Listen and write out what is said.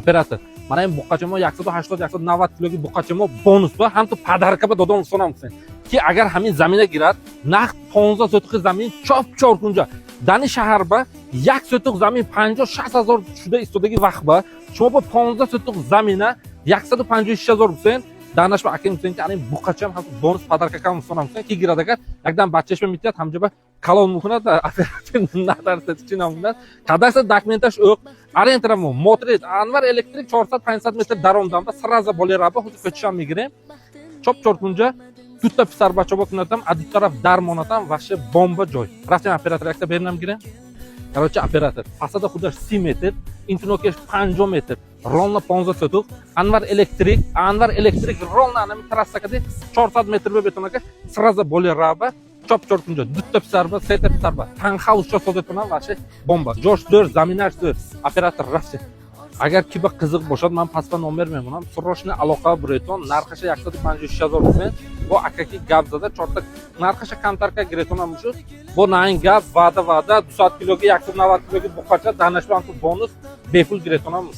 Operator, mana ham buqachamo 180-190 kiloga buqachamo bonus va ham to padarka ba dodon sonamsen. Ki agar hamin zamina girar, naqd 15 sotiq zamin chop-chop kunja. Dani shahar ba 1 sotiq zamin 50-60 hazor shuda istodagi vaqt ba. Shuma bu 15 sotiq zamina 153 hazor bo'lsa, danash va akim sen ki anin buqacham ham bonus padarka kam sonamsen ki giradagar yakdan bachchashma mityat hamjaba kalon muhunat operator nazar seçinamdan. Kadasta dokumentash yo'q. Арентрamo, Motret, Anvar elektrik 400-500 metr daromdan va сразу bo'laraba, xuddi ko'chisham migren. Chop-chop kunja tutta pisar bachoba kunatam, adi taraf darmonatam vaše bomba joy. Raften operator yakta bernam giren. Короче, operator, fasada xuddi 6 metr, intinokesh 50 metr, rolna 15 sotuq, Anvar elektrik rolna ana trassakada 400 metr betonaga сразу bo'laraba. Chop-chop kunja dutta pisarba, seta pisarba. Townhouse cho'sodetona vaše bomba. Josh 4, zaminash 4, operator Raften. Agar kiba qiziq bo'lsa, men pastda nomer beraman. Срочно aloqa Breton, narxi 153 hazor bo'lsa, bu akaki gabzada chorta narxi kontarka Gretonam shu. Bu naing gab va'da 200 kiloga 190 kiloga buqacha danashban bonus bepul Gretonam.